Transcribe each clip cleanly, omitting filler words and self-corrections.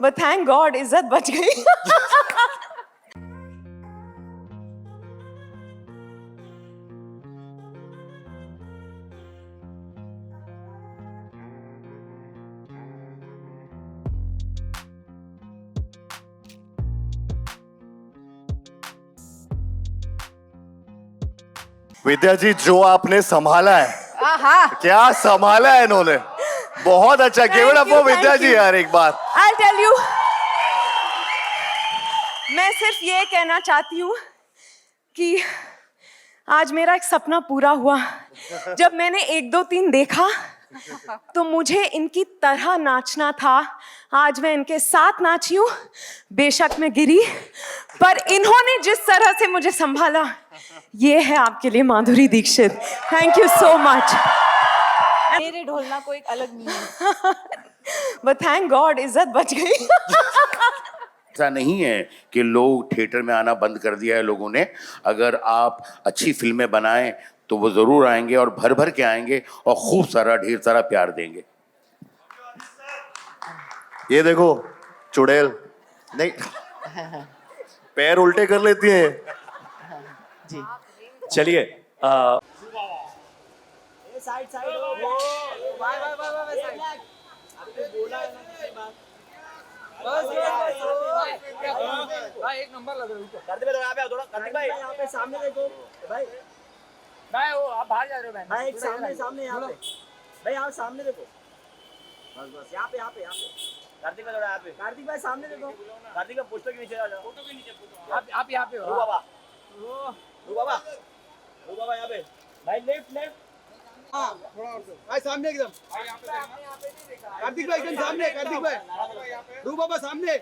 but thank God इज्जत बच गई. विद्या जी, जो आपने संभाला है, आहा. क्या संभाला है इन्होंने. बहुत अच्छा. गिव इट अप फॉर विद्या जी यार एक बार. I'll tell you. मैं सिर्फ ये कहना चाहती हूँ कि आज मेरा एक सपना पूरा हुआ. जब मैंने 1 2 3 देखा तो मुझे इनकी तरह नाचना था. आज मैं इनके साथ नाची हूँ. बेशक मैं गिरी, पर इन्होंने जिस तरह से मुझे संभाला, ये है आपके लिए Madhuri Dixit. Thank you so much. मेरे ढोलना को एक अलग नहीं है. बट थैंक गॉड इज्जत बच गई. ऐसा नहीं है कि लोग थिएटर में आना बंद कर दिया है लोगों ने. अगर आप अच्छी फिल्में बनाएं तो वो जरूर आएंगे और भर भर के आएंगे और खूब सारा ढेर सारा प्यार देंगे. ये देखो चुड़ैल नहीं, पैर उल्टे कर लेती है. जी. चलिए side side by by by by side. आपने बोला है ना कितनी बार. बस भाई एक नंबर लग रहा है. कार्तिक भाई यहाँ पे आओ थोड़ा. कार्तिक भाई यहाँ पे सामने देखो भाई. भाई वो आप बाहर जा रहे हो. भाई एक सामने सामने यहाँ पे. भाई आप सामने देखो. बस बस यहाँ पे यहाँ पे यहाँ पे. कार्तिक भाई थोड़ा यहाँ पे. कार्तिक भाई सामने देखो. कार्तिक भाई पोस्टर के नीचे आ जाओ. फोटो के नीचे. आप यहाँ पे हो. रू बाबा. रू बाबा. रू बाबा यहाँ पे. भाई लेफ्ट लेफ्ट. हाँ थोड़ा और भाई सामने एकदम. कार्तिक भाई एकदम सामने. कार्तिक भाई. रू बाबा सामने.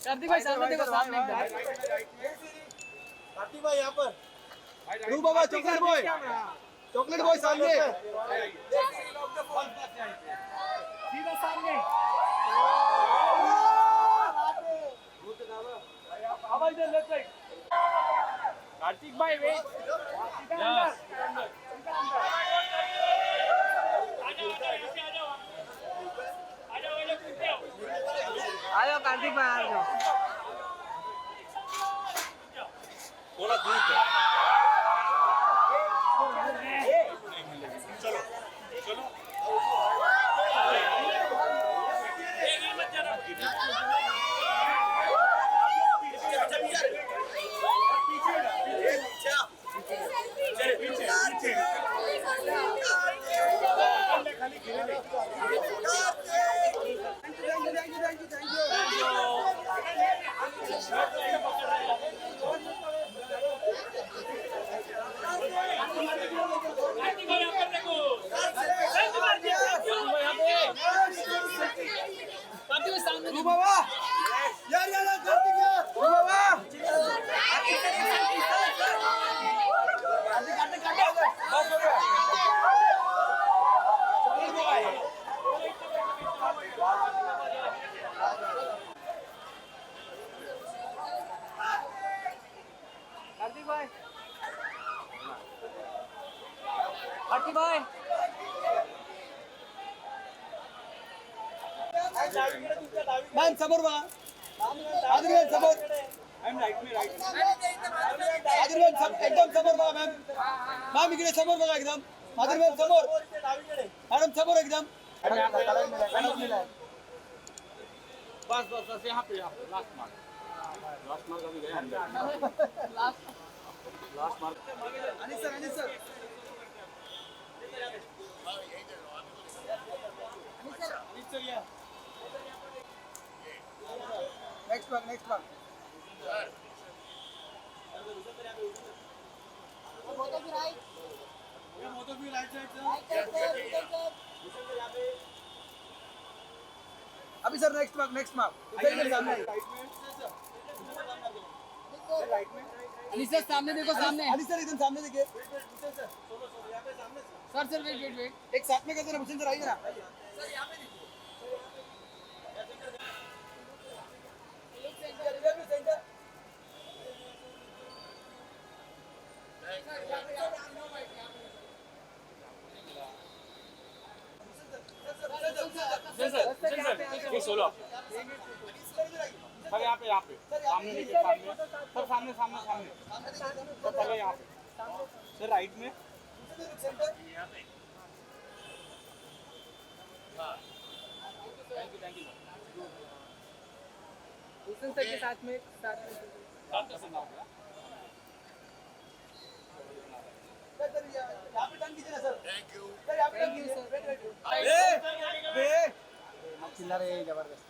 कार्तिक भाई सामने देखो. सामने कार्तिक भाई यहाँ पर. रू बाबा चॉकलेट बॉय. चॉकलेट बॉय सामने. सीधा सामने. अब इधर लेफ्ट साइड. कार्तिक भाई वेट. आ जाओ कार्तिक भाई आ जाओ. थोड़ा दूर चलो चलो. कार्तिक भाई. मॅम समोर बघा. आदिर्वेद समोर. मॅम राईट में राईट. आदिर्वेद एकदम समोर बघा मॅम. मॅम इकडे समोर बघा एकदम. आदिर्वेद समोर. मॅडम समोर एकदम. बस बस बस यहाँ पे लास्ट मार्क. लास्ट मार्क अभी गए. Last mark. Anil sir Anil sir. Next one next one. अभी sir next mark next mark. Ali sir सामने देखो. सामने अली सर एकदम सामने देखिए. Sir sir wait wait wait. एक साथ में कैसे भूषण सर आइए ना. सोलो सर यहाँ पे सामने देखिए सामने सर सामने सामने सामने सर पहले यहाँ पे सर राइट में थैंक यू सर के साथ में यहाँ पे टर्न कीजिए ना सर। सर यहाँ पे टर्न कीजिए सर। चिल्ला रहे हैं जबरदस्त।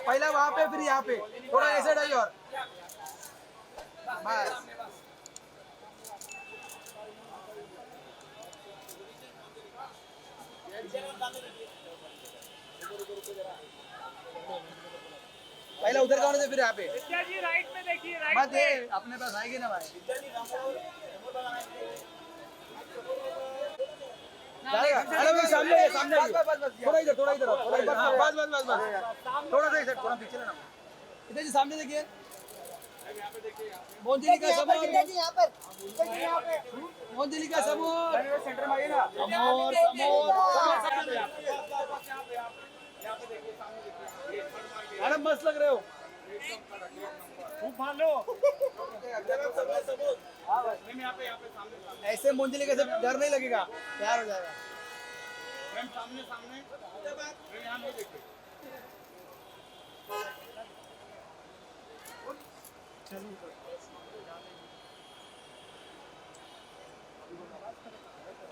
पहला वहाँ पे फिर यहाँ पे थोड़ा ऐसे डाइए और बस। पहले उधर का फिर यहाँ पे राइट में देखिए मत ये अपने पास आएगी ना भाई अरे भाई सामने सामने थोड़ा इधर बस थोड़ा सा इधर थोड़ा पीछे ना इधर जी सामने देखिए मोहनदिली का समोर मोहनदिली का समोर सेंटर में आइए ना समोर अरे मस्त लग रहे हो ऐसे मोहनदिली कैसे डर नहीं लगेगा तैयार हो जाएगा सामने सामने यहाँ नहीं देखिए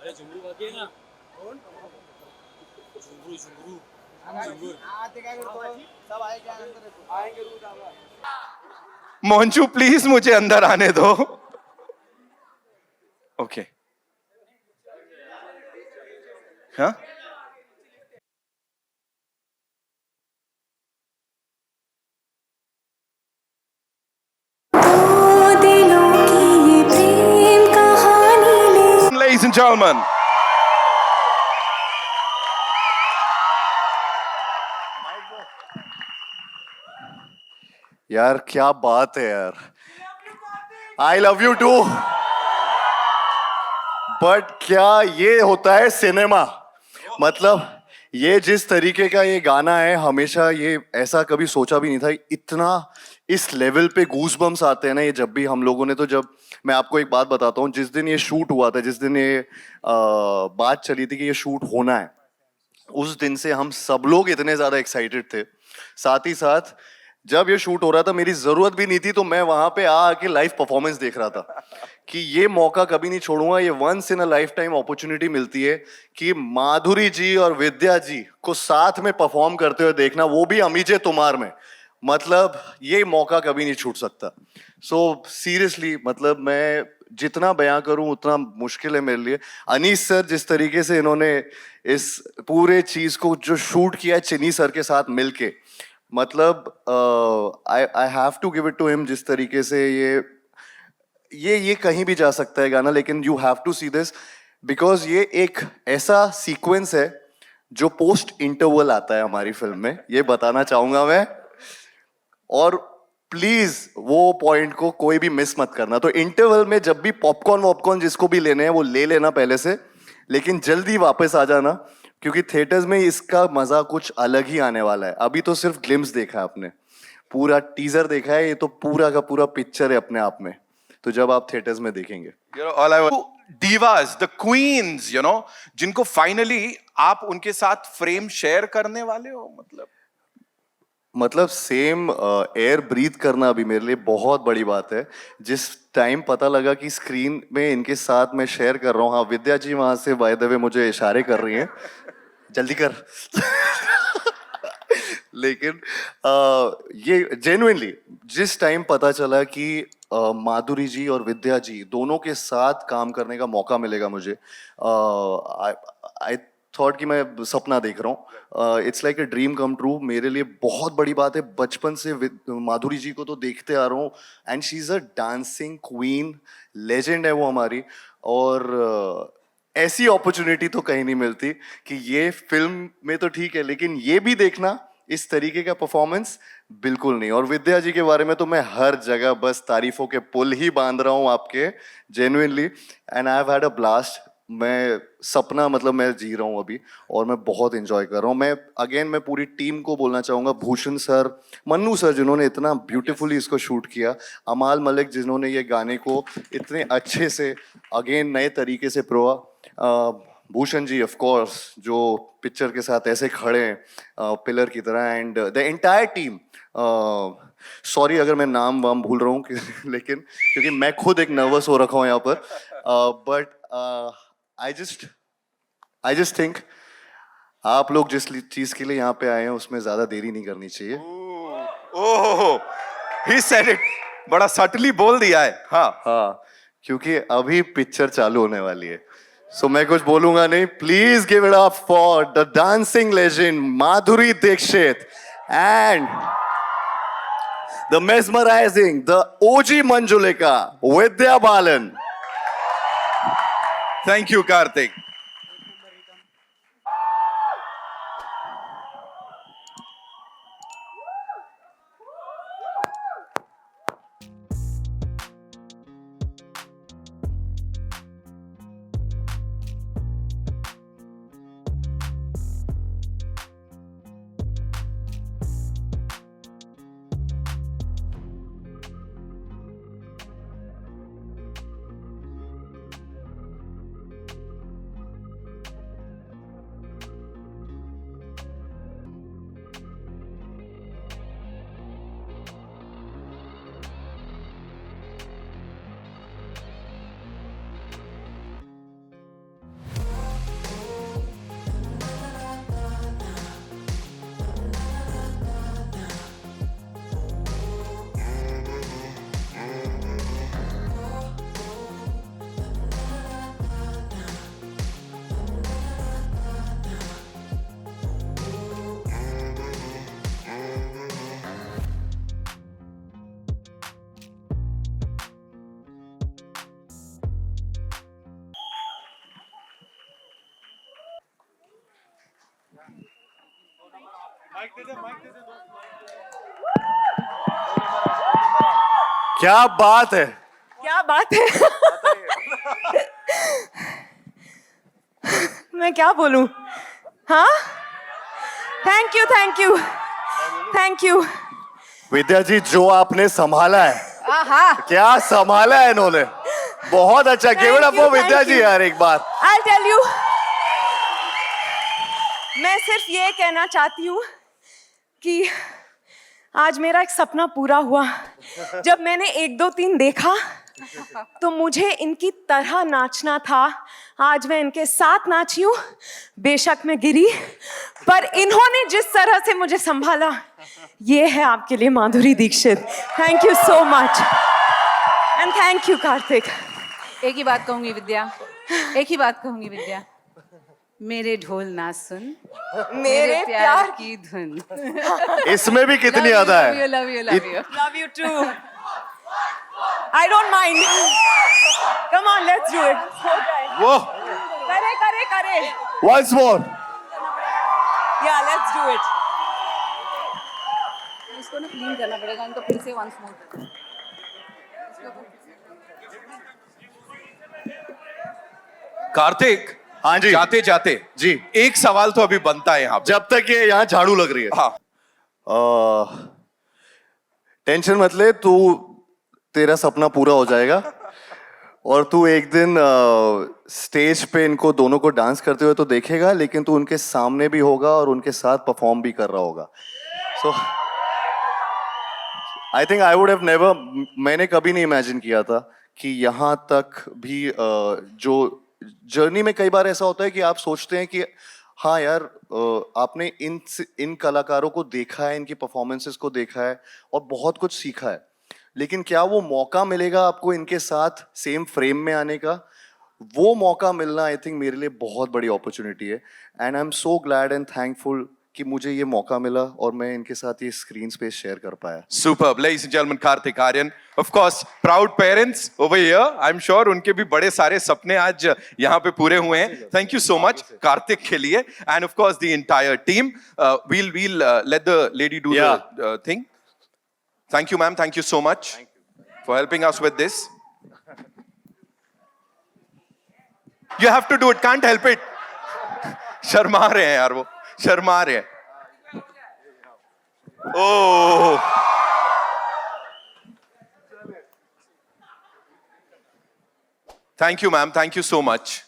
अरे झुमरू बाकी ना झुमरू सब आएंगे मोहनचू प्लीज मुझे अंदर आने दो ओके हाँ Ladies and gentlemen, यार क्या बात है यार, I love you too. But क्या ये होता है सिनेमा, मतलब ये जिस तरीके का ये गाना है, हमेशा ये ऐसा कभी सोचा भी नहीं था इतना इस लेवल पे गूज बम्स आते हैं ना ये जब भी हम लोगों ने। तो जब मैं आपको एक बात बताता हूँ, जिस दिन ये शूट हुआ था, जिस दिन ये बात चली थी कि ये शूट होना है, उस दिन से हम सब लोग इतने ज्यादा एक्साइटेड थे। साथ ही साथ जब ये शूट हो रहा था, मेरी जरूरत भी नहीं थी, तो मैं वहां पे आके लाइव परफॉर्मेंस देख रहा था कि ये मौका कभी नहीं छोड़ूंगा। ये once in a lifetime opportunity मिलती है कि माधुरी जी और विद्या जी को साथ में परफॉर्म करते हुए देखना, वो भी अमीजे तुमार में। मतलब ये मौका कभी नहीं छूट सकता। सो सीरियसली, मतलब मैं जितना बयां करूं उतना मुश्किल है मेरे लिए। अनीस सर जिस तरीके से इन्होंने इस पूरे चीज को जो शूट किया है चिनी सर के साथ मिलके, मतलब I have to give it to him. जिस तरीके से ये कहीं भी जा सकता है गाना, लेकिन you have to see this because ये एक ऐसा सीक्वेंस है जो पोस्ट इंटरवल आता है हमारी फिल्म में, ये बताना चाहूंगा मैं। और प्लीज वो पॉइंट को कोई भी मिस मत करना। तो इंटरवल में जब भी पॉपकॉर्न वॉपकॉर्न जिसको भी लेने हैं वो ले लेना पहले से, लेकिन जल्दी वापस आ जाना, क्योंकि थिएटर्स में इसका मजा कुछ अलग ही आने वाला है। अभी तो सिर्फ ग्लिम्स देखा है आपने, पूरा टीजर देखा है, ये तो पूरा का पूरा पिक्चर है अपने आप में। तो जब आप थिएटर्स में देखेंगे, divas, the queens, you know, जिनको फाइनली आप उनके साथ फ्रेम शेयर करने वाले हो, मतलब सेम एयर ब्रीथ करना भी मेरे लिए बहुत बड़ी बात है। जिस टाइम पता लगा कि स्क्रीन में इनके साथ मैं शेयर कर रहा हूँ, हाँ विद्या जी वहां से बाय द वे मुझे इशारे कर रही हैं, जल्दी कर लेकिन ये जेन्युइनली जिस टाइम पता चला कि माधुरी जी और विद्या जी दोनों के साथ काम करने का मौका मिलेगा मुझे, आई थॉट कि मैं सपना देख रहा हूँ। It's like a dream come true. मेरे लिए बहुत बड़ी बात है, बचपन से माधुरी जी को तो देखते आ रहा हूँ, and she is a dancing queen, legend है वो हमारी। और ऐसी अपॉर्चुनिटी तो कहीं नहीं मिलती कि ये फिल्म में तो ठीक है, लेकिन ये भी देखना इस तरीके का परफॉर्मेंस बिल्कुल नहीं। और विद्या जी के बारे में तो मैं हर जगह बस तारीफों के पुल ही बांध रहा हूँ आपके, genuinely, and I have had a blast. मैं सपना मतलब मैं जी रहा हूँ अभी, और मैं बहुत एंजॉय कर रहा हूँ। मैं पूरी टीम को बोलना चाहूँगा, भूषण सर, मन्नू सर जिन्होंने इतना ब्यूटीफुली इसको शूट किया, अमाल मलिक जिन्होंने ये गाने को इतने अच्छे से अगेन नए तरीके से प्रोआ, भूषण जी ऑफ कोर्स जो पिक्चर के साथ ऐसे खड़े हैं पिलर की तरह, and the entire team. Sorry अगर मैं नाम वाम भूल रहा हूँ लेकिन क्योंकि मैं खुद एक नर्वस हो रखा हूँ यहाँ पर, बट आई जस्ट थिंक आप लोग जिस चीज के लिए यहाँ पे आए हैं उसमें ज्यादा देरी नहीं करनी चाहिए। ओह, ही सेड इट, बड़ा सटली बोल दिया है। हाँ, क्योंकि अभी पिक्चर चालू होने वाली है, सो मैं कुछ बोलूंगा नहीं। Please give it up for the dancing legend Madhuri Dixit and the mesmerising, the OG Manjulika, Vidya Balan. Thank you Kartik. क्या बात है, क्या बात है। मैं क्या बोलूं? हाँ, thank you thank you thank you. Vidya ji जो आपने संभाला है, क्या संभाला है इन्होंने, बहुत अच्छा। गिव इट अप फॉर विद्या जी यार एक बार। I'll tell you, मैं सिर्फ ये कहना चाहती हूँ कि आज मेरा एक सपना पूरा हुआ। जब मैंने 1 2 3 देखा तो मुझे इनकी तरह नाचना था। आज मैं इनके साथ नाची हूँ, बेशक मैं गिरी, पर इन्होंने जिस तरह से मुझे संभाला, ये है आपके लिए Madhuri Dixit. Thank you so much and thank you Kartik. एक ही बात कहूंगी विद्या, एक ही बात कहूंगी विद्या, मेरे ढोल ना सुन, मेरे प्यार की धुन। इसमें भी कितनी ज्यादा है। Love you love you. Love you too. I don't mind. Come on, let's do it. वो करे करे करे. once more। Yeah, let's do it. इसको ना क्लीन करना पड़ेगा, इनको फिर से वंस मोर। कार्तिक, हाँ जी, जाते जाते जी एक सवाल तो अभी बनता है यहाँ पे। जब तक ये यहाँ झाड़ू लग रही है। हाँ, टेंशन मत ले, तू तेरा सपना पूरा हो जाएगा और तू एक दिन स्टेज पे इनको दोनों को डांस करते हुए तो देखेगा, लेकिन तू उनके सामने भी होगा और उनके साथ परफॉर्म भी कर रहा होगा। So I think I would have never, मैंने कभी नहीं इमेजिन किया था कि यहाँ तक भी जो जर्नी में कई बार ऐसा होता है कि आप सोचते हैं कि हाँ यार आपने इन कलाकारों को देखा है, इनकी परफॉर्मेंसेस को देखा है और बहुत कुछ सीखा है, लेकिन क्या वो मौका मिलेगा आपको इनके साथ सेम फ्रेम में आने का? वो मौका मिलना आई थिंक मेरे लिए बहुत बड़ी अपॉर्चुनिटी है, and I am so glad and thankful कि मुझे ये मौका मिला और मैं इनके साथ ये स्क्रीन स्पेस शेयर कर पाया. Superb, ladies and gentlemen, Kartik Aaryan. Of course, proud parents over here. I'm sure उनके भी बड़े सारे सपने आज यहाँ पे पूरे हुए हैं. Thank you so much, Kartik के लिए, and of course the entire team. We'll let the lady do the thing. Thank you, ma'am. Thank you so much for helping us with this. You have to do it. Can't help it. Sharma रहे हैं यार वो. शर्मा रहे हैं. Oh. Thank you, ma'am. Thank you so much.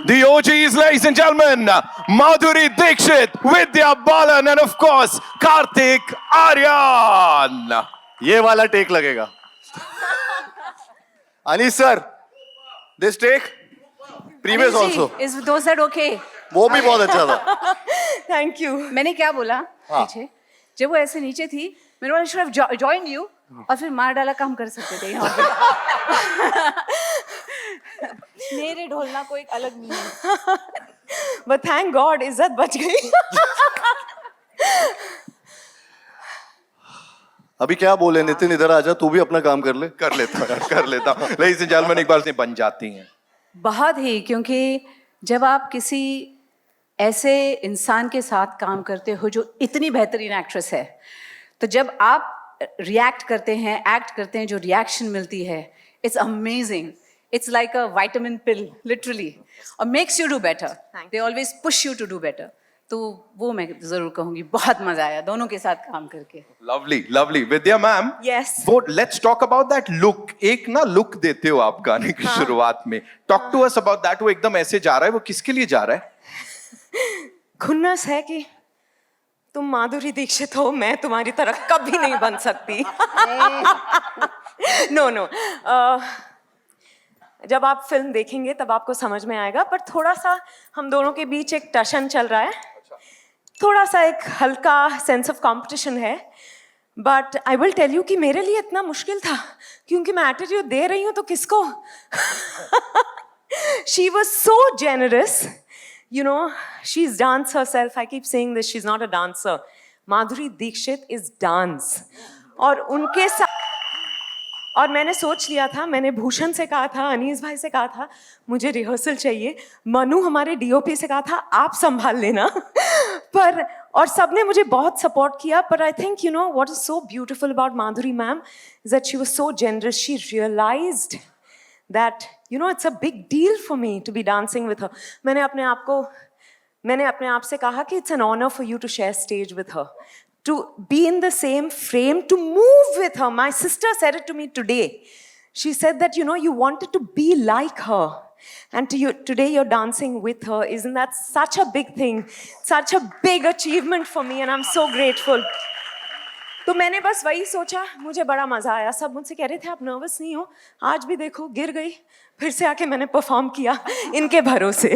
The OGs, ladies and gentlemen, Madhuri Dixit, Vidya Balan, and of course, Kartik Aaryan. ये वाला take लगेगा. Anish sir, this take, previous also. Is those that okay? वो भी बहुत अच्छा था. Thank you. मैंने क्या बोला पीछे जब वो ऐसे नीचे थी मैंने बोला शुड हैव जॉइंड यू और फिर मार डाला काम कर सकते थे यहाँ पे. मेरे ढोलना को एक अलग मीनिंग है. But thank God, इज्जत बच गई. अभी क्या बोले नितिन, इधर आजा, तू भी अपना काम कर ले. कर लेता हूं यार, कर लेता हूं. Ladies and gentlemen, एक बार से बन जाती हैं. बहुत ही, क्योंकि जब आप किसी ऐसे इंसान के साथ काम करते हो जो इतनी बेहतरीन एक्ट्रेस है, तो जब आप रिएक्ट करते हैं, एक्ट करते हैं, जो रिएक्शन मिलती है, it's amazing. It's like a vitamin pill, literally, or makes you do better. They always push you to do better. तो वो मैं जरूर कहूँगी, बहुत मजा आया दोनों के साथ काम करके. Lovely, lovely. Vidya ma'am. Yes. वो let's talk about that look. एक ना look देते हो आप गाने की शुरुआत में. Talk to us about that. वो एकदम ऐसे जा रहा है, वो किसके लिए जा रहा है? खुन्नस है कि तुम माधुरी दीक्षित हो, मैं तुम्हारी तरह कभी नहीं बन सकती. No no. जब आप फिल्म देखेंगे तब आपको समझ में आएगा, पर थोड़ा सा हम दोनों के बीच एक टशन चल रहा है. थोड़ा सा एक हल्का सेंस ऑफ कंपटीशन है. But I will tell you कि मेरे लिए इतना मुश्किल था क्योंकि मैं एटीट्यूड दे रही हूँ तो किसको. She was so generous. You know, she's danced herself. I keep saying this, she's not a dancer. Madhuri Dixit is dance. और उनके साथ, और मैंने सोच लिया था, मैंने भूषण से कहा था, अनीस भाई से कहा था, मुझे रिहर्सल चाहिए. मनु हमारे डीओपी से कहा था, आप संभाल लेना. पर और सबने मुझे बहुत सपोर्ट किया. पर I think you know what is so beautiful about Madhuri ma'am is that she was so generous. She realised that you know it's a big deal for me to be dancing with her. मैंने अपने आप से कहा कि it's an honor for you to share stage with her, to be in the same frame, to move with her. My sister said it to me today. She said that you know you wanted to be like her, and today you're dancing with her. Isn't that such a big thing, such a big achievement for me, and I'm so grateful. तो मैंने बस वही सोचा, मुझे बड़ा मजा आया. सब मुझसे कह रहे थे आप नर्वस नहीं हो, आज भी देखो गिर गई, फिर से आके मैंने परफॉर्म किया इनके भरोसे.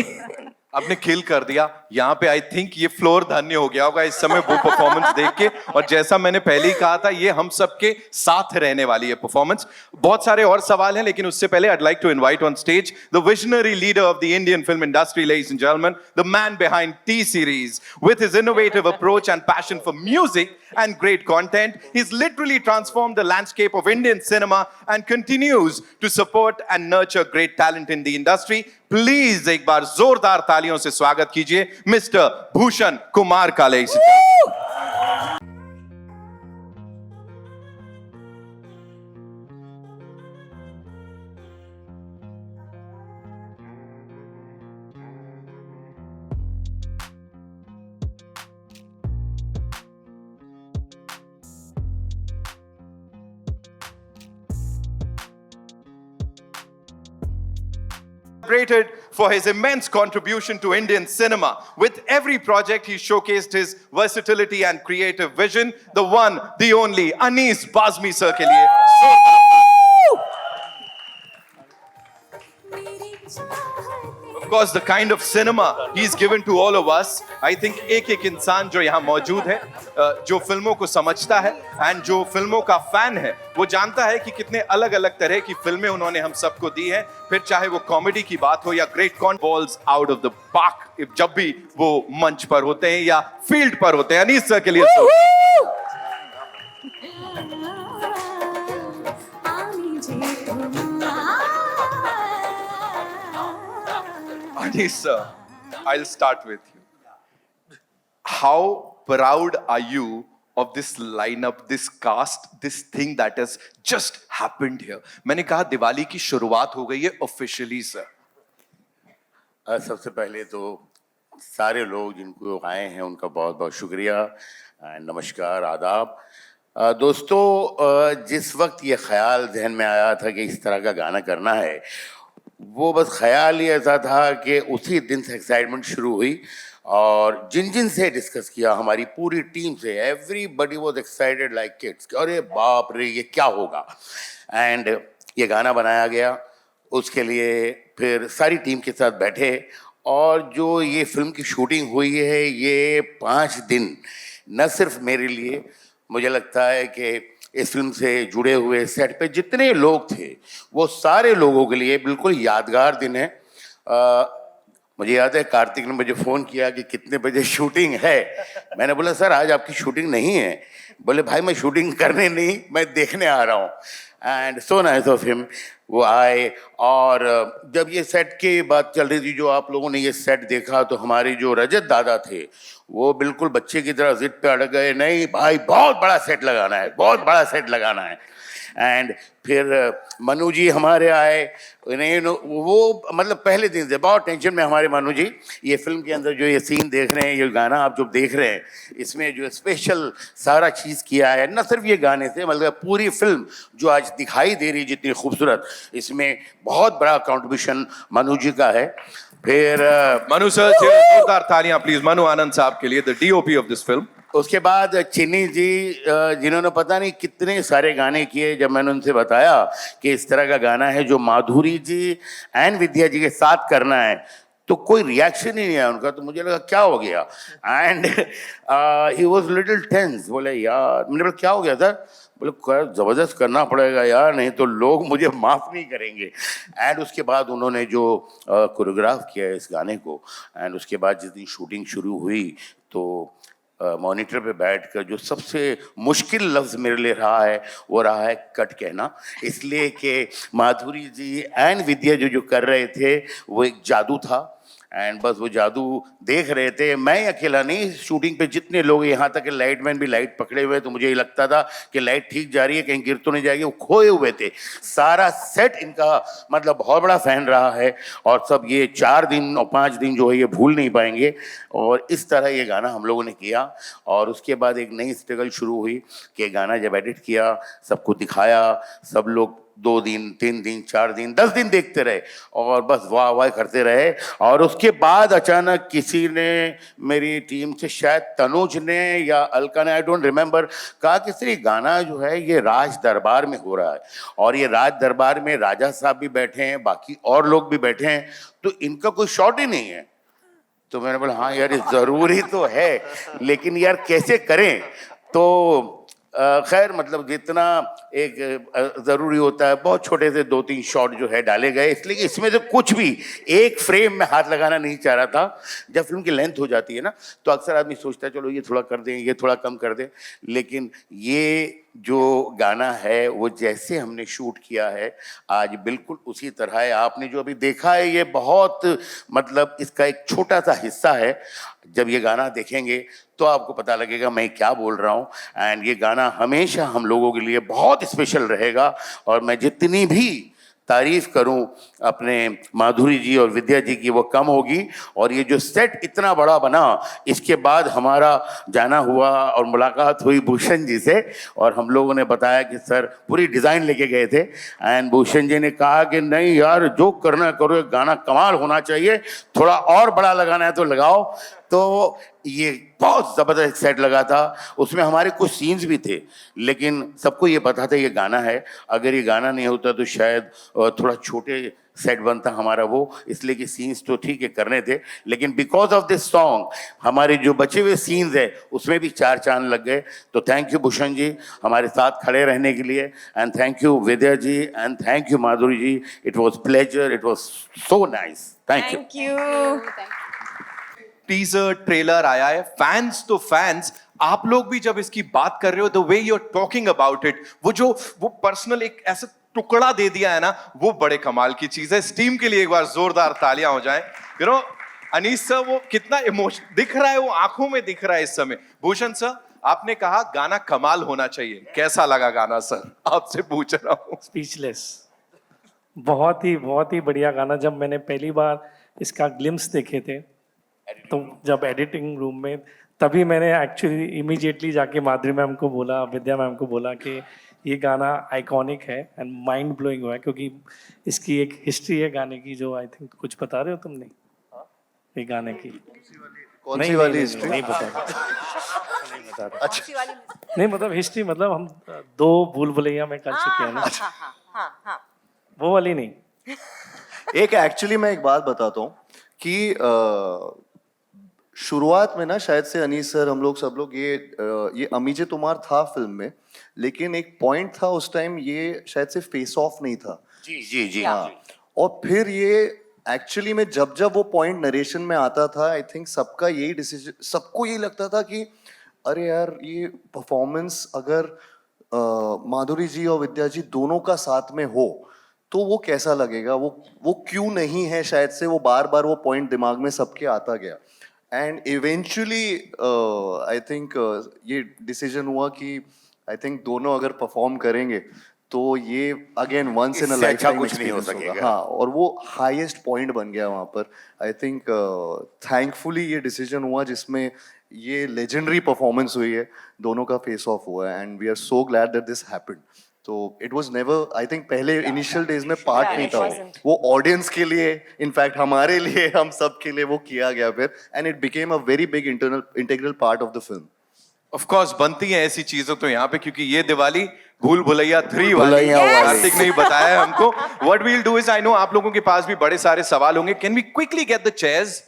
आपने किल कर दिया. यहाँ पे आई थिंक ये फ्लोर धन्य हो गया होगा इस समय वो परफॉर्मेंस देख के। और जैसा मैंने पहले ही कहा था, ये हम सबके साथ रहने वाली है परफॉर्मेंस। बहुत सारे और सवाल हैं, लेकिन उससे पहले I'd like to invite on stage the visionary leader of the Indian film industry, ladies and gentlemen, the man behind T-Series. With his innovative approach and passion for music and great content, he's literally transformed the landscape of Indian cinema and continues to support and nurture great talent in the industry. Please एक बार जोरदार तालियों से स्वागत कीजिए mister Bhushan Kumar का, ladies and gentlemen. Celebrated for his immense contribution to Indian cinema. With every project, he showcased his versatility and creative vision. The one, the only, Anis Bazmi sir के लिए Of course, the kind of cinema he's given to all of us. I think एक इंसान जो यहाँ मौजूद है, जो फिल्मों को समझता है and जो फिल्मों का फैन है, वो जानता है कि कितने अलग अलग तरह की फिल्में उन्होंने हम सबको दी हैं। फिर चाहे वो कॉमेडी की बात हो या great balls out of the park, जब भी वो मंच पर होते हैं या फील्ड पर होते हैं। अनीस सर के लिए Anis sir, I'll start with you. How proud are you of this lineup, this cast, this thing that has just happened here? मैंने कहा दिवाली की शुरुआत हो गई है officially sir. सबसे पहले तो सारे लोग जिनको आए हैं उनका बहुत बहुत शुक्रिया, नमस्कार, आदाब। दोस्तों, जिस वक्त ये ख्याल जहन में आया था कि इस तरह का गाना करना है, वो बस ख्याल ही ऐसा था कि उसी दिन से एक्साइटमेंट शुरू हुई और जिन जिन से डिस्कस किया हमारी पूरी टीम से, everybody was excited like kids. अरे बाप रे, ये क्या होगा। एंड ये गाना बनाया गया, उसके लिए फिर सारी टीम के साथ बैठे और जो ये फिल्म की शूटिंग हुई है, ये 5 दिन न सिर्फ मेरे लिए, मुझे लगता है कि इस फिल्म से जुड़े हुए सेट पे जितने लोग थे वो सारे लोगों के लिए बिल्कुल यादगार दिन है। मुझे याद है कार्तिक ने मुझे फ़ोन किया कि कितने बजे शूटिंग है। मैंने बोला सर आज आपकी शूटिंग नहीं है। बोले भाई मैं शूटिंग करने नहीं, मैं देखने आ रहा हूँ। And so nice of him. वो आए और जब ये सेट की बात चल रही थी, जो आप लोगों ने ये सेट देखा, तो हमारे जो रजत दादा थे वो बिल्कुल बच्चे की तरह जिद पे अड़क गए, नहीं भाई बहुत बड़ा सेट लगाना है, बहुत बड़ा सेट लगाना है। एंड फिर मनु जी हमारे आए, नहीं वो मतलब पहले दिन से बहुत टेंशन में हमारे मनु जी। ये फिल्म के अंदर जो ये सीन देख रहे हैं, ये गाना आप जो देख रहे हैं, इसमें जो स्पेशल सारा चीज़ किया है, न सिर्फ ये गाने से मतलब पूरी फिल्म जो आज दिखाई दे रही जितनी खूबसूरत, इसमें बहुत बड़ा कंट्रीब्यूशन मनु जी का है। फिर मनु सर, जोरदार तालियां प्लीज मनु आनंद साहब के लिए, the DOP of this film. उसके बाद चिन्नी जी, जिन्होंने पता नहीं कितने सारे गाने किए। जब मैंने उनसे बताया कि इस तरह का गाना है जो माधुरी जी एंड विद्या जी के साथ करना है, तो कोई रिएक्शन ही नहीं आया उनका। तो मुझे लगा क्या हो गया। And he was little tense. बोले यार, मैंने बोला क्या हो गया सर? बोले ज़बरदस्त करना पड़ेगा यार, नहीं तो लोग मुझे माफ़ नहीं करेंगे। एंड उसके बाद उन्होंने जो कोरियोग्राफ किया इस गाने को, एंड उसके बाद जिस दिन शूटिंग शुरू हुई तो मॉनिटर पे बैठकर जो सबसे मुश्किल लफ्ज़ मेरे लिए रहा है वो रहा है कट कहना। इसलिए कि माधुरी जी एंड विद्या जो कर रहे थे वो एक जादू था। एंड बस वो जादू देख रहे थे। मैं अकेला नहीं, शूटिंग पे जितने लोग, यहाँ तक कि लाइट मैन भी लाइट पकड़े हुए, तो मुझे ये लगता था कि लाइट ठीक जा रही है, कहीं गिर तो नहीं जाएगी। वो खोए हुए थे। सारा सेट इनका मतलब बहुत बड़ा फैन रहा है और सब ये 4 दिन और 5 दिन जो है ये भूल नहीं पाएंगे। और इस तरह ये गाना हम लोगों ने किया और उसके बाद एक नई स्ट्रगल शुरू हुई कि गाना जब एडिट किया, सबको दिखाया, सब लोग 2 दिन, 3 दिन, 4 दिन, 10 दिन देखते रहे और बस वाह वाह करते रहे। और उसके बाद अचानक किसी ने, मेरी टीम से शायद तनुज ने या अलका ने, आई डोंट रिमेंबर, कहा कि सर ये गाना जो है ये राज दरबार में हो रहा है और ये राज दरबार में राजा साहब भी बैठे हैं, बाकी और लोग भी बैठे हैं, तो इनका कोई शॉट ही नहीं है। तो मैंने बोला हाँ यार ये जरूरी तो है, लेकिन यार कैसे करें। तो खैर मतलब जितना एक जरूरी होता है, बहुत छोटे से 2-3 शॉट जो है डाले गए, इसलिए कि इसमें से कुछ भी एक फ्रेम में हाथ लगाना नहीं चाह रहा था। जब फिल्म की लेंथ हो जाती है ना, तो अक्सर आदमी सोचता है चलो ये थोड़ा कर दें, ये थोड़ा कम कर दें, लेकिन ये जो गाना है वो जैसे हमने शूट किया है आज बिल्कुल उसी तरह है। आपने जो अभी देखा है ये बहुत मतलब इसका एक छोटा सा हिस्सा है। जब ये गाना देखेंगे तो आपको पता लगेगा मैं क्या बोल रहा हूँ। एंड ये गाना हमेशा हम लोगों के लिए बहुत स्पेशल रहेगा, और मैं जितनी भी तारीफ करूं अपने माधुरी जी और विद्या जी की वो कम होगी। और ये जो सेट इतना बड़ा बना, इसके बाद हमारा जाना हुआ और मुलाकात हुई भूषण जी से, और हम लोगों ने बताया कि सर पूरी डिज़ाइन लेके गए थे, एंड भूषण जी ने कहा कि नहीं यार जो करना करो, ये गाना कमाल होना चाहिए, थोड़ा और बड़ा लगाना है तो लगाओ। तो ये बहुत ज़बरदस्त सेट लगा था। उसमें हमारे कुछ सीन्स भी थे, लेकिन सबको ये पता था ये गाना है। अगर ये गाना नहीं होता तो शायद थोड़ा छोटे सेट बनता हमारा वो, इसलिए कि सीन्स तो ठीक है करने थे, लेकिन बिकॉज ऑफ दिस सॉन्ग हमारे जो बचे हुए सीन्स है उसमें भी 4 चांद लग गए। तो थैंक यू भूषण जी हमारे साथ खड़े रहने के लिए, and thank you Vidya ji, and thank you Madhuri ji. It was pleasure, it was so nice, thank you. Thank you. Teaser trailer आया है, फैंस तो फैंस, आप लोग भी जब इसकी बात कर रहे हो, the way you are talking about it, वो पर्सनल एक ऐसा टुकड़ा दे दिया है ना, वो बड़े कमाल की चीज है। इस टीम के लिए एक बार जोरदार तालियां हो जाएं। यू नो अनीस सर वो कितना इमोशन दिख रहा है, वो आंखों में दिख रहा है इस समय। भूषण सर आपने कहा गाना कमाल होना चाहिए, कैसा लगा गाना सर? आपसे पूछ रहा हूँ। स्पीचलेस, बहुत ही बढ़िया गाना। जब मैंने पहली बार इसका ग्लिम्स देखे थे, तो जब एडिटिंग रूम में, तभी मैंने एक्चुअली इमीडिएटली जाके माधुरी मैम को बोला, विद्या मैम को बोला कि ये गाना आइकॉनिक है एंड माइंड ब्लोइंग हुआ है, क्योंकि इसकी एक हिस्ट्री है गाने की जो आई थिंक कुछ बता रहे हो तुम नहीं ये गाने की? कौन सी वाली हिस्ट्री? नहीं बता अच्छा नहीं, मतलब हिस्ट्री, मतलब हम 2 भूल भुलैया में कर चुके हैं ना, वो वाली नहीं। एक एक्चुअली मैं एक बात बताता हूँ कि शुरुआत में ना शायद से अनीस सर, हम लोग सब लोग ये अमीजे तुम्हार था फिल्म में, लेकिन एक पॉइंट था उस टाइम ये शायद से फेस ऑफ नहीं था। जी जी जी हाँ, और फिर ये एक्चुअली में जब जब वो पॉइंट नरेशन में आता था, आई थिंक सबका यही डिसीजन, सबको यही लगता था कि अरे यार ये परफॉर्मेंस अगर माधुरी जी और विद्या जी दोनों का साथ में हो तो वो कैसा लगेगा, वो क्यों नहीं है, शायद से वो बार बार वो पॉइंट दिमाग में सबके आता गया। एंड इवेंचुअली आई थिंक ये डिसीजन हुआ कि आई थिंक दोनों अगर परफॉर्म करेंगे तो ये again once in a lifetime कुछ नहीं हो सकेगा। हाँ, और वो हाईएस्ट पॉइंट बन गया वहाँ पर। आई थिंक थैंकफुली ये डिसीजन हुआ जिसमें ये लेजेंडरी परफॉर्मेंस हुई है, दोनों का फेस ऑफ हुआ है, and we are so glad that this happened. तो it was never, I think पहले इनिशियल डेज में पार्ट नहीं था वो ऑडियंस के लिए, इनफैक्ट हमारे लिए, हम सब के लिए वो किया गया फिर, and it became a very big integral part of the film. Of course बनती हैं ऐसी चीजें तो यहाँ पे, क्योंकि ये दिवाली भूल भुलैया 3 वाली भुलैया वाली। कार्तिक ने ही बताया है हमको। What we will do is, I know आप लोगों के पास भी बड़े सारे सवाल होंगे, can we quickly get the chairs?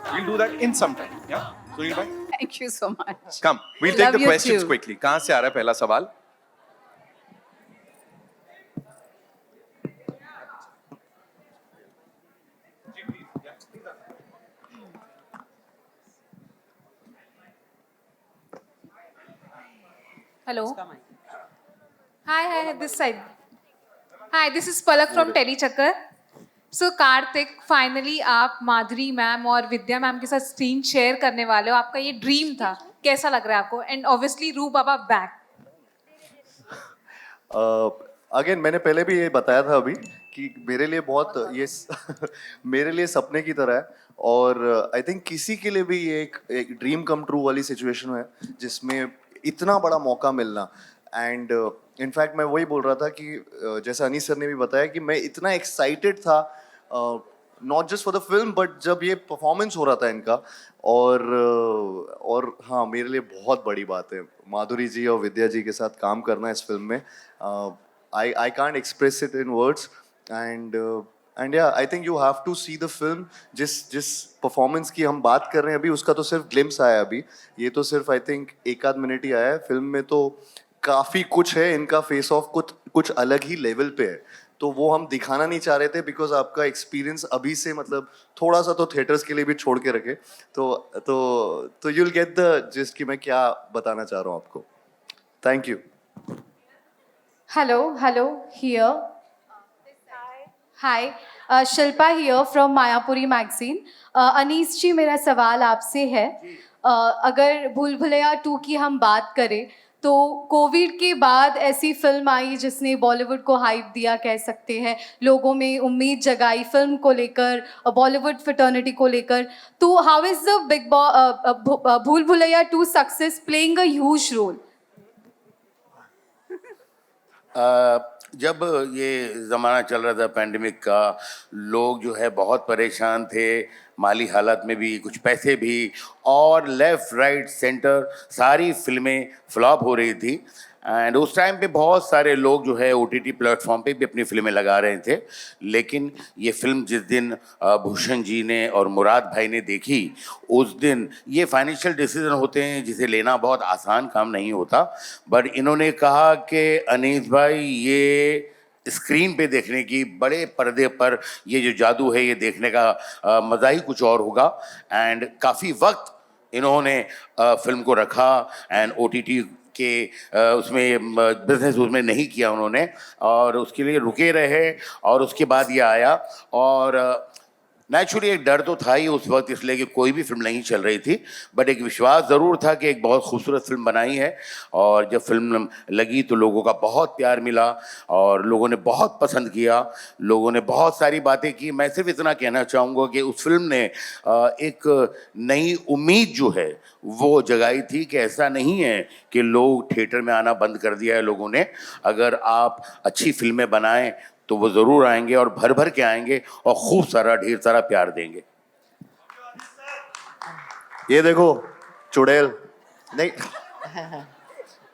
We'll do that in some time. Yeah, Sunil bhai, Thank you so much. come. We'll take Love the you questions too. quickly. कहाँ से आ रहा है पहला सवाल? Hello. Hi, this side. Hi, this is Palak from Telechakkar. So Kartik, finally आप माधुरी ma'am और विद्या ma'am के साथ स्क्रीन शेयर करने वाले हो, आपका ये ड्रीम था, कैसा लग रहा है आपको? एंड ऑब्वियसली रू बाबा बैक। अगेन मैंने पहले भी ये बताया था अभी कि मेरे लिए बहुत ये मेरे लिए सपने की तरह है, और आई थिंक किसी के लिए भी ये एक ड्रीम कम ट्रू वाली सिचुएशन है जिसमें इतना बड़ा मौका मिलना। एंड इनफैक्ट मैं वही बोल रहा था कि जैसा अनीस सर ने भी बताया कि मैं इतना एक्साइटेड था not just for the film but जब ये परफॉर्मेंस हो रहा था इनका, और हाँ मेरे लिए बहुत बड़ी बात है माधुरी जी और विद्या जी के साथ काम करना इस फिल्म में। I can't express it in words, and yeah, I think you have to see the film. जिस परफॉर्मेंस की हम बात कर रहे हैं अभी उसका तो सिर्फ ग्लिम्स आया है अभी, ये तो सिर्फ आई थिंक एक आध मिनट ही आया है। फिल्म में तो काफ़ी कुछ है, इनका फेस ऑफ कुछ अलग ही लेवल पे है, तो वो हम दिखाना नहीं चाह रहे थे बिकॉज आपका एक्सपीरियंस अभी से मतलब थोड़ा सा तो थिएटर्स के लिए भी छोड़ के रखे, तो you'll get the gist कि मैं क्या बताना चाह रहा हूँ आपको। Thank you. Hello, here. Hi, Shilpa here from Mayapuri magazine. Anees ji, मेरा सवाल आपसे है, अगर भूल भुलैया 2 की हम बात करें तो कोविड के बाद ऐसी फिल्म आई जिसने बॉलीवुड को हाइप दिया, कह सकते हैं, लोगों में उम्मीद जगाई फिल्म को लेकर, बॉलीवुड फ्रेटर्निटी को लेकर, तो how is the Bhool Bhulaiyaa 2 success playing a huge role? जब ये ज़माना चल रहा था पैंडेमिक का, लोग जो है बहुत परेशान थे, माली हालत में भी, कुछ पैसे भी, और लेफ़्ट राइट सेंटर सारी फिल्में फ्लॉप हो रही थी। एंड उस टाइम पे बहुत सारे लोग जो है OTT प्लेटफॉर्म पे भी अपनी फिल्में लगा रहे थे, लेकिन ये फिल्म जिस दिन भूषण जी ने और मुराद भाई ने देखी, उस दिन ये फाइनेंशियल डिसीजन होते हैं जिसे लेना बहुत आसान काम नहीं होता, बट इन्होंने कहा कि अनीस भाई ये स्क्रीन पे देखने की, बड़े पर्दे पर ये जो जादू है ये देखने का मज़ा ही कुछ और होगा। एंड काफ़ी वक्त इन्होंने फिल्म को रखा एंड OTT के उसमें बिजनेस उसमें नहीं किया उन्होंने, और उसके लिए रुके रहे, और उसके बाद ये आया। और नेचुरली एक डर तो था ही उस वक्त, इसलिए कि कोई भी फिल्म नहीं चल रही थी, बट एक विश्वास ज़रूर था कि एक बहुत खूबसूरत फिल्म बनाई है। और जब फिल्म लगी तो लोगों का बहुत प्यार मिला और लोगों ने बहुत पसंद किया, लोगों ने बहुत सारी बातें की। मैं सिर्फ इतना कहना चाहूँगा कि उस फिल्म ने एक नई उम्मीद जो है वो जगाई थी कि ऐसा नहीं है कि लोग थिएटर में आना बंद कर दिया है लोगों ने। अगर आप अच्छी फिल्में बनाएं तो वो ज़रूर आएंगे और भर भर के आएंगे और खूब सारा ढेर सारा प्यार देंगे। ये देखो चुड़ैल नहीं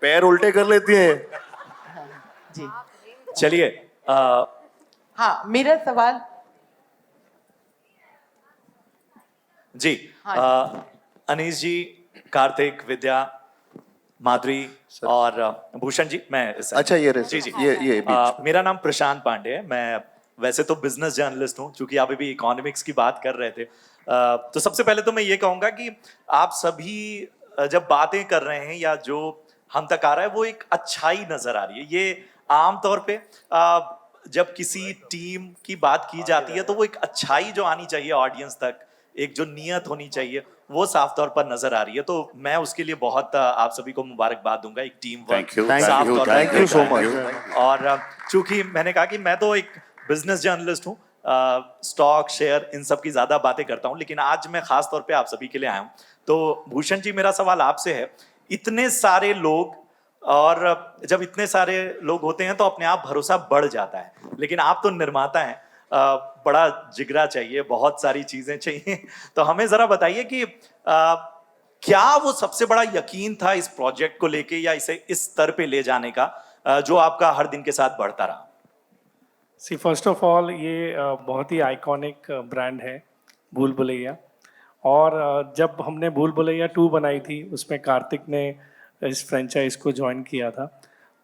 पैर उल्टे कर लेती है। जी चलिए, हाँ मेरा सवाल जी, अनीस जी, कार्तिक, विद्या, माधुरी और भूषण जी, मैं अच्छा ये जी जी ये मेरा नाम प्रशांत पांडे है। मैं वैसे तो बिजनेस जर्नलिस्ट हूँ, क्योंकि आप अभी इकोनॉमिक्स की बात कर रहे थे, तो सबसे पहले तो मैं ये कहूँगा कि आप सभी जब बातें कर रहे हैं या जो हम तक आ रहा है वो एक अच्छाई नजर आ रही है। ये आमतौर पे जब किसी टीम की बात की जाती है तो वो एक अच्छाई जो आनी चाहिए ऑडियंस तक, एक जो नीयत होनी चाहिए, वो साफ तौर पर नजर आ रही है। तो मैं उसके लिए बहुत आप सभी को मुबारकबाद दूंगा, एक टीम वर्क साफ तौर पर। Thank you so much. और चूंकि मैंने कहा कि मैं तो एक बिजनेस जर्नलिस्ट हूँ, स्टॉक शेयर इन सब की ज्यादा बातें करता हूँ, लेकिन आज मैं खास तौर पे आप सभी के लिए आया हूँ। तो भूषण जी, मेरा सवाल आपसे है, इतने सारे लोग, और जब इतने सारे लोग होते हैं तो अपने आप भरोसा बढ़ जाता है, लेकिन आप तो निर्माता हैं, बड़ा जिगरा चाहिए, बहुत सारी चीजें चाहिए। तो हमें जरा बताइए कि क्या वो सबसे बड़ा यकीन था इस प्रोजेक्ट को लेके या इसे इस स्तर पे ले जाने का, जो आपका हर दिन के साथ बढ़ता रहा? सी फर्स्ट ऑफ ऑल ये बहुत ही आइकॉनिक ब्रांड है भूल भुलैया, और जब हमने भूल भुलैया 2 बनाई थी उसमें कार्तिक ने इस फ्रेंचाइज को ज्वाइन किया था,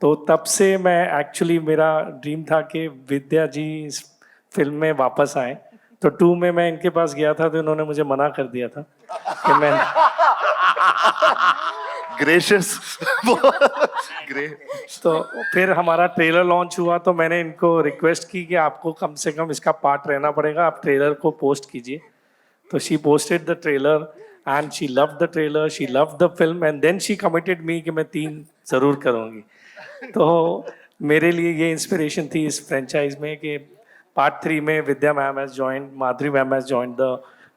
तो तब से मैं एक्चुअली मेरा ड्रीम था कि विद्या जी इस फिल्म में वापस आए। तो 2 में मैं इनके पास गया था तो इन्होंने मुझे मना कर दिया था कि मैं ग्रेशियस तो फिर हमारा ट्रेलर लॉन्च हुआ तो मैंने इनको रिक्वेस्ट की कि आपको कम से कम इसका पार्ट रहना पड़ेगा, आप ट्रेलर को पोस्ट कीजिए। तो she posted the trailer and she loved the trailer, she loved the film, and then she committed me कि मैं 3 जरूर करूँगी। तो मेरे लिए ये इंस्पिरेशन थी इस फ्रेंचाइज में कि Part 3 में Vidya ma'am has joined, Madhuri ma'am has joined the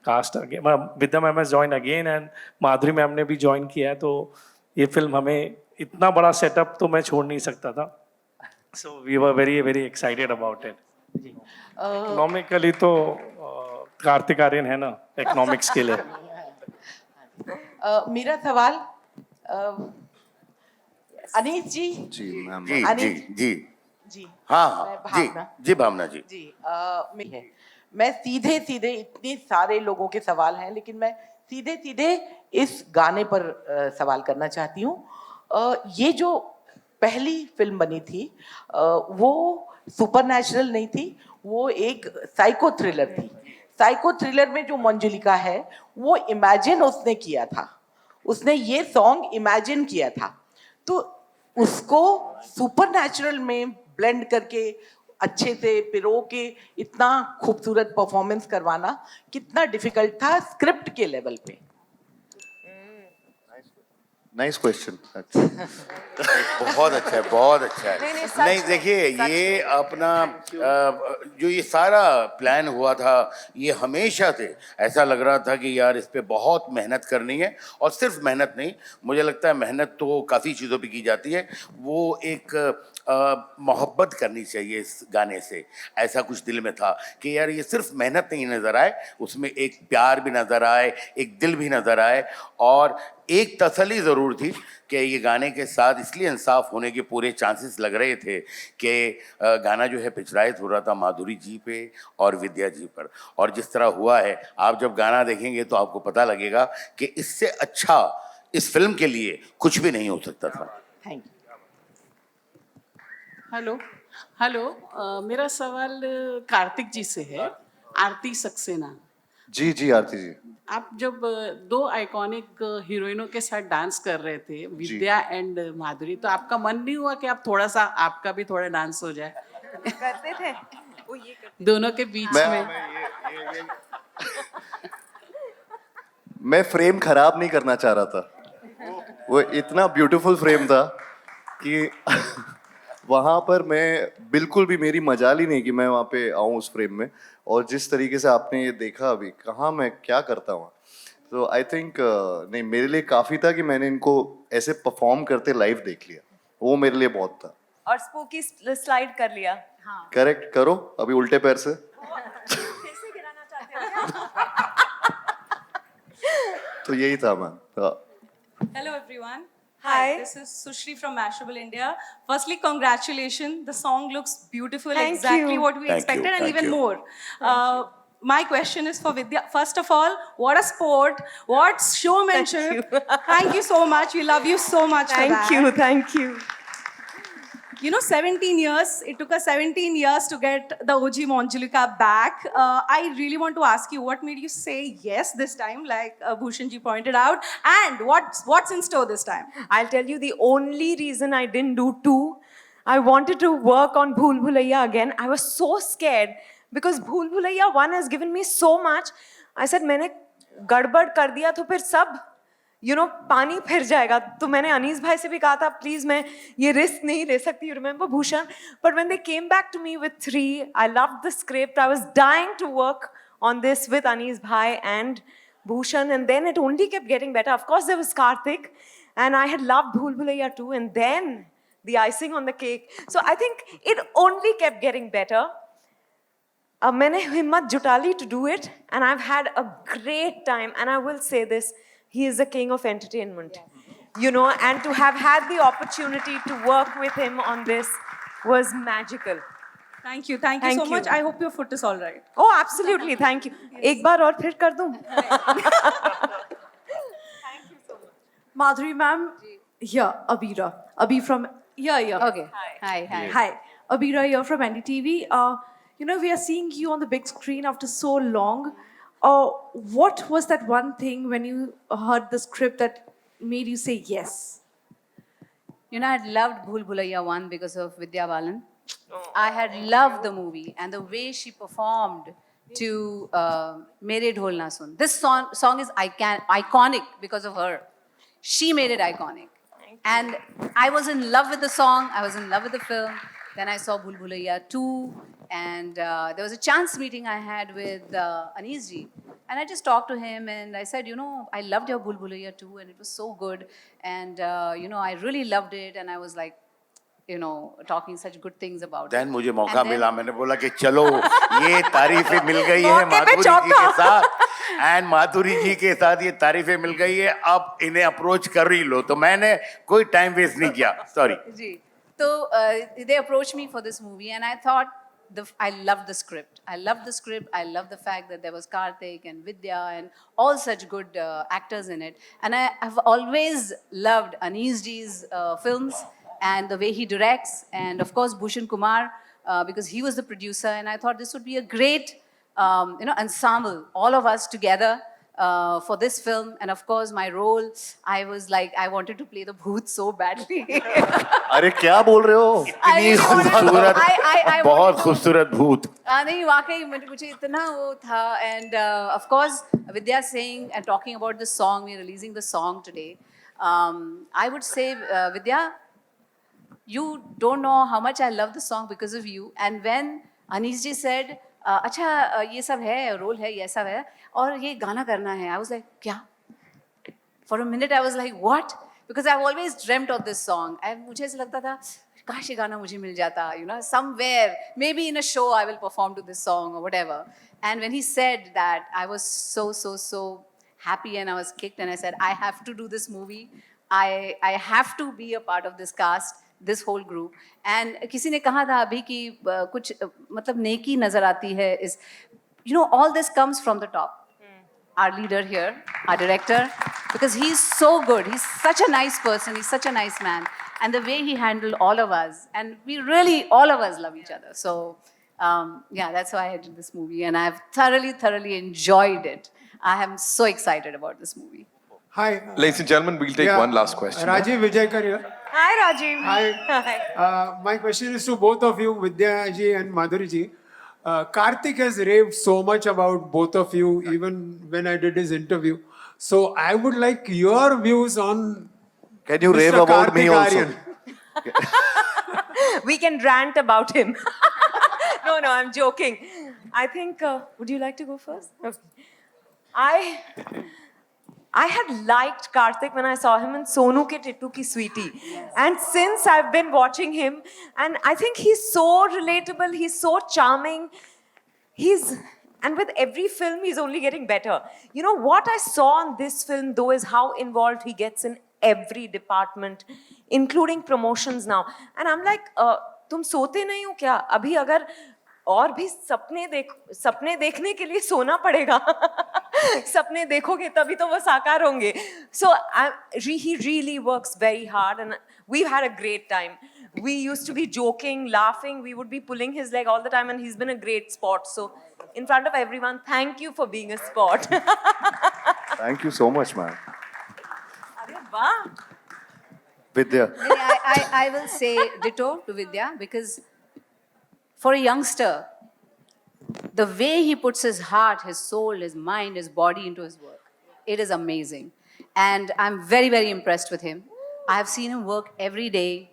cast again. Vidya ma'am has joined again and Madhuri ma'am ने भी join किया है, तो ये फिल्म हमें इतना बड़ा सेटअप तो मैं छोड़ नहीं सकता था. So we were very very excited about it. Economically तो कार्तिक आर्यन है ना economics के लिए. मेरा सवाल अनीस जी. जी मैम. जी जी अनिल- जी जी हाँ मैं हाँ जी भावना। जी भावना जी. जी मैं सीधे सीधे इतने सारे लोगों के सवाल हैं, लेकिन मैं सीधे सीधे इस गाने पर सवाल करना चाहती हूँ. ये जो पहली फिल्म बनी थी वो सुपरनैचुरल नहीं थी, वो एक साइको थ्रिलर थी. साइको थ्रिलर में जो मंजुलिका है वो इमेजिन उसने किया था, उसने ये सॉन्ग इमेजिन किया था. तो उसको सुपरनैचुरल में ब्लेंड करके अच्छे से पिरो के इतना खूबसूरत परफॉर्मेंस करवाना कितना डिफिकल्ट था स्क्रिप्ट के लेवल पे. Nice question. बहुत अच्छा है, बहुत अच्छा नहीं, है. सच नहीं में, देखिए, सच ये अपना जो ये सारा प्लान हुआ था, ये हमेशा से ऐसा लग रहा था कि यार इस पे बहुत मेहनत करनी है. और सिर्फ मेहनत नहीं, मुझे लगता है मेहनत तो काफ़ी चीज़ों पे की जाती है. वो एक मोहब्बत करनी चाहिए इस गाने से. ऐसा कुछ दिल में था कि यार ये सिर्फ मेहनत नहीं नज़र आए, उसमें एक प्यार भी नज़र आए, एक दिल भी नज़र आए. और एक तसल्ली ज़रूर थी कि ये गाने के साथ इसलिए इंसाफ होने के पूरे चांसेस लग रहे थे कि गाना जो है पिक्चराइज हो रहा था माधुरी जी पे और विद्या जी पर. और जिस तरह हुआ है, आप जब गाना देखेंगे तो आपको पता लगेगा कि इससे अच्छा इस फिल्म के लिए कुछ भी नहीं हो सकता था. Thank you. हेलो हेलो मेरा सवाल कार्तिक जी से है. आरती सक्सेना, जी जी आरती जी. आप जब दो आइकॉनिक हीरोइनों के साथ डांस कर रहे थे, विद्या एंड माधुरी, तो आपका मन नहीं हुआ कि आप थोड़ा सा आपका भी थोड़ा डांस हो जाए करते थे वो ये करते दोनों के बीच में? मैं फ्रेम खराब नहीं करना चाह रहा था. वो इतना ब्यूटीफुल फ्रेम था कि वहाँ पर मैं बिल्कुल भी, मेरी मजाल ही नहीं कि मैं वहाँ पे आऊँ उस फ्रेम में. और जिस तरीके से आपने ये देखा अभी, कहाँ मैं क्या करता हूँ. तो आई थिंक नहीं, मेरे लिए काफ़ी था कि मैंने इनको ऐसे परफॉर्म करते लाइव देख लिया. वो मेरे लिए बहुत था. और स्पूकी स्लाइड कर लिया. हाँ. करेक्ट करो अभी उल्टे पैर से. फिर से गिराना चाहते हो क्या? तो यही था ma'am. Hello everyone. Hi. This is Sushri from Mashable India. Firstly, congratulations. The song looks beautiful. Thank exactly you. what we Thank expected you, and thank even you. more. My question is for Vidya. First of all, what a sport. What showmanship. Thank you so much. We love you so much for that. Thank you. You know, 17 years. It took us 17 years to get the OG Manjulika back. I really want to ask you, what made you say yes this time, like Bhushan ji pointed out, and what's in store this time? I'll tell you the only reason I didn't do 2. I wanted to work on Bhool Bhulaiya again. I was so scared because Bhool Bhulaiya 1 has given me so much. I said, मैंने गड़बड़ कर दिया तो फिर सब पानी फिर जाएगा. तो मैंने अनीस भाई से भी कहा था, प्लीज मैं ये रिस्क नहीं ले सकती. You remember Bhushan? But when they came back to me with 3, I loved the script. I was dying to work on this with Anis Bhai and Bhushan, and then it only kept getting better. Of course, there was Karthik, and I had loved Bhool Bhulaiya too, and then the icing on the cake. So I think it only kept getting better. मैंने हिम्मत जुटा ली to do it, and I've had a great time. And I will say this, he is the king of entertainment, and to have had the opportunity to work with him on this was magical. Thank you so Thank much. you. I hope your foot is all right. Oh, absolutely. Thank you. एक बार और फिर कर दूं? Madhuri ma'am, here, Abira. Abhi from, yeah. Okay. Hi. Hi. Abira here from NDTV. We are seeing you on the big screen after so long. What was that one thing when you heard the script that made you say yes? I had loved Bhool Bhulaiya 1 because of Vidya Balan. I had loved the movie and the way she performed to Mere Dhol Na Sun. This song is iconic because of her. She made it iconic. And I was in love with the song. I was in love with the film. Then I saw Bhool Bhulaiya 2. And there was a chance meeting I had with Anees ji. And I just talked to him and I said, you know, I loved your Bhul Bhulaiya too, and it was so good. And, you know, I really loved it. And I was like, you know, talking such good things about them it. मुझे मौका And then- मिला, मैंने बोला कि चलो ये तारीफें मिल गई है माधुरी जी के साथ, एंड माधुरी जी के साथ ये तारीफें मिल गई है, अब इन्हें अप्रोच कर ही लो. तो मैंने कोई टाइम वेस्ट नहीं किया. Sorry. Ji. So they approached me for this movie, and I thought I loved the script. I loved the script. I loved the fact that there was Karthik and Vidya and all such good actors in it. And I have always loved Anees ji's films and the way he directs, and of course Bhushan Kumar because he was the producer. And I thought this would be a great ensemble, all of us together. For this film, and of course my role, I was like, I wanted to play the bhoot so badly. अरे क्या बोल रहे हो? इतनी खूबसूरत, बहुत खूबसूरत भूत. नहीं वाकई मुझे इतना वो था. And of course Vidya saying and talking about the song, we're releasing the song today. I would say Vidya, you don't know how much I love the song because of you. And when Anees ji said, अच्छा ये सब है, role है, ये सब है और ये गाना करना है, I was like, क्या? For a minute I was like, what? Because I've always dreamt of this song. And मुझे ऐसा लगता था, काश ये गाना मुझे मिल जाता, you know, somewhere, maybe in a show I will perform to this song or whatever. And when he said that, I was so happy and I was kicked and I said, I have to do this movie. I have to be a part of this cast, this whole group. And किसी ने कहा था अभी कि कुछ मतलब नेकी नजर आती है is, you know, all this comes from the top. Our leader here, our director, because he's so good. He's such a nice person. He's such a nice man. And the way he handled all of us, and we really, all of us love each other. So, yeah, that's why I did this movie. And I've thoroughly enjoyed it. I am so excited about this movie. Hi. Ladies and gentlemen, we'll take one last question. Rajiv Vijayakar here. Hi, Rajiv. Hi. My question is to both of you, Vidya ji and Madhuri ji. Karthik has raved so much about both of you, even when I did his interview. So I would like your views on. Can you Mr. rave about me Karthik also? Aryan. We can rant about him. No, I'm joking. I think, would you like to go first? Okay. I had liked Karthik when I saw him in Sonu Ke Tittu Ki Sweetie. And since I've been watching him, and I think he's so relatable, he's so charming. And with every film, he's only getting better. You know, what I saw in this film, though, is how involved he gets in every department, including promotions now. And I'm like, तुम सोते नहीं हो क्या? अभी अगर और भी सपने देखने के लिए सोना पड़ेगा. सपने देखोगे तभी तो वो साकार होंगे. So he really works very hard, and we've had a great time. We used to be joking, laughing. We would be pulling his leg all the time, and he's been a great sport. So in front of everyone, thank you for being a sport. Thank you so much, man. अरे वाह. Vidya. I will say ditto to Vidya, because for a youngster, the way he puts his heart, his soul, his mind, his body into his work, it is amazing. And I'm very impressed with him. I have seen him work every day.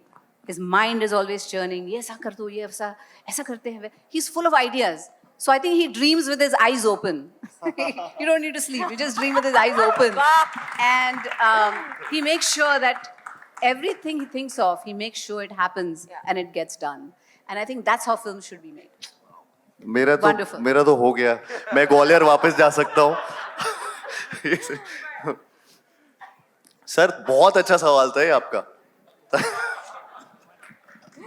His mind is always churning. ये ऐसा कर दो, ये ऐसा करते हैं. He's full of ideas. So I think he dreams with his eyes open. You don't need to sleep. You just dream with his eyes open. And he makes sure that everything he thinks of, he makes sure it happens and it gets done. And I think that's how films should be made. मेरा तो हो गया. मैं ग्वालियर वापस जा सकता हूँ. Sir बहुत अच्छा सवाल था ये आपका.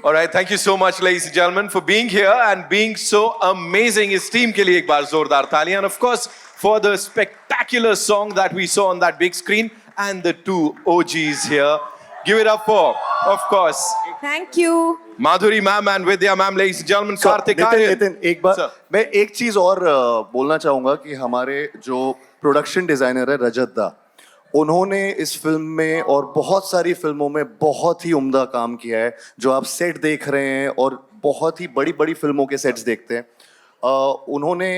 All right, thank you so much, ladies and gentlemen, for being here and being so amazing. इस team के लिए एक बार जोरदार तालियां. And of course, for the spectacular song that we saw on that big screen and the two OGs here. Give it up for, of course, Thank you. Madhuri ma'am and Vidya ma'am, ladies and gentlemen, Karthik Nitin एक बार मैं एक चीज और बोलना चाहूंगा कि हमारे जो प्रोडक्शन डिजाइनर है रजत दा, उन्होंने इस फिल्म में और बहुत सारी फिल्मों में बहुत ही उम्दा काम किया है. जो आप सेट देख रहे हैं और बहुत ही बड़ी फिल्मों के सेट्स देखते हैं, उन्होंने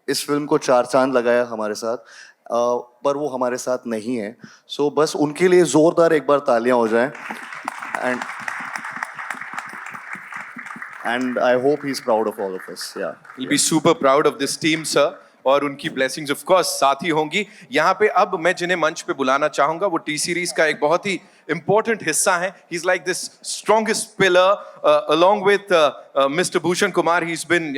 इस फिल्म को 4 चांद लगाया हमारे साथ, पर वो हमारे साथ नहीं है. सो बस उनके लिए जोरदार एक बार तालियां हो जाएं. and I hope he's proud of all of us. Yeah. He'll be super proud of this team, sir. और उनकी ब्लेसिंग्स ऑफ कोर्स साथ ही होंगी। यहाँ पे अब मैं जिन्हें मंच पे बुलाना चाहूंगा वो टी सीरीज का एक बहुत ही इंपॉर्टेंट हिस्सा है। He is like this strongest pillar along with mister Bhushan Kumar. He is been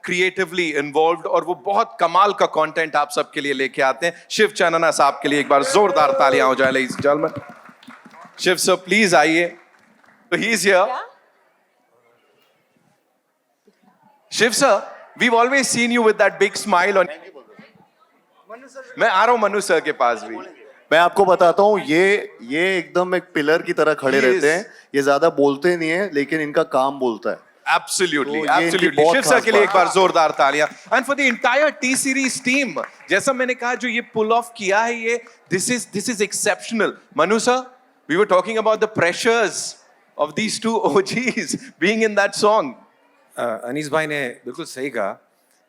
creatively involved और वो बहुत कमाल का कंटेंट आप सबके लिए लेके आते हैं। शिव चानना साहब के लिए एक बार जोरदार तालियां हो जाए ladies and gentlemen. Shiv sir please आइए। तो he is here. Shiv sir, we've always seen you with that big smile on. मैं आ रहा हूं मनु सर के पास भी। मैं आपको बताता हूँ ये एकदम एक पिलर की तरह खड़े रहते हैं। ये ज्यादा बोलते नहीं है लेकिन इनका काम बोलता है। Absolutely, तो ये इनकी absolutely. बहुत शिव सर खास के लिए एक बात बार जोरदार तालियां। And for the entire T series team, जैसा मैंने कहा जो ये पुल ऑफ किया है ये this is exceptional. Manu sir, we were talking about the pressures of these two OGs being in that song. Anees भाई ने बिल्कुल सही कहा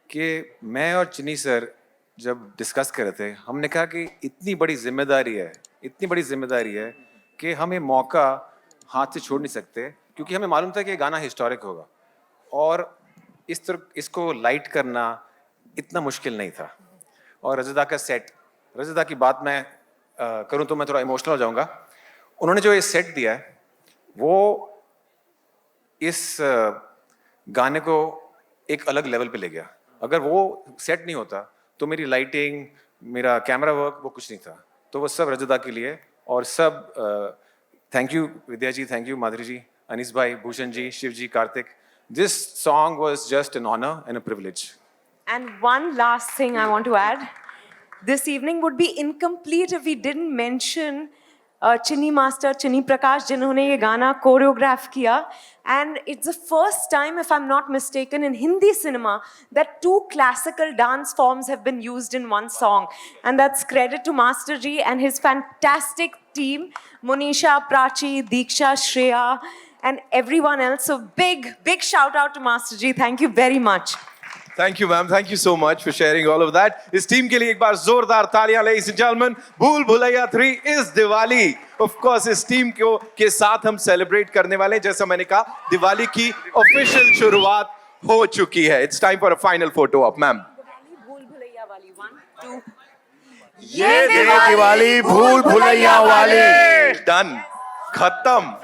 कि मैं और चिनी सर जब डिस्कस कर रहे थे हमने कहा कि इतनी बड़ी जिम्मेदारी है कि हम ये मौका हाथ से छोड़ नहीं सकते क्योंकि हमें मालूम था कि ये गाना हिस्टोरिक होगा और इसको लाइट करना इतना मुश्किल नहीं था। और रजदा का सेट, रजदा की बात मैं करूं तो मैं थोड़ा इमोशनल हो जाऊंगा। उन्होंने जो ये सेट दिया है वो इस गाने को एक अलग लेवल पे ले गया। अगर वो सेट नहीं होता तो मेरी लाइटिंग, मेरा कैमरा वर्क वो कुछ नहीं था। तो वो सब रजदा के लिए और सब thank you Vidya ji, thank you Madhuri ji, Anees भाई, Bhushan ji, Shiv ji, Kartik. This song was just an honour and a privilege. And one last thing I want to add. This evening would be incomplete if we didn't mention Chinni Master, Chinni Prakash, जिन्होंने ये गाना choreograph किया. And it's the first time, if I'm not mistaken, in Hindi cinema that two classical dance forms have been used in one song. And that's credit to Master Ji and his fantastic team, Monisha, Prachi, Diksha, Shreya, and everyone else. So big shout out to Master Ji. Thank you very much. Thank you, ma'am. Thank you so much for sharing all of that. इस team के लिए एक बार जोरदार तालियां, ladies and gentlemen. भूल भुलैया 3 इस Diwali, of course, इस team के साथ हम सेलिब्रेट करने वाले हैं। जैसा मैंने कहा, दिवाली की ऑफिशियल शुरुआत हो चुकी है। It's time for a final photo op, ma'am. भूल भुलैया वाली 1, 2. ये दिवाली भूल भुलैया वाली। Done. खत्म।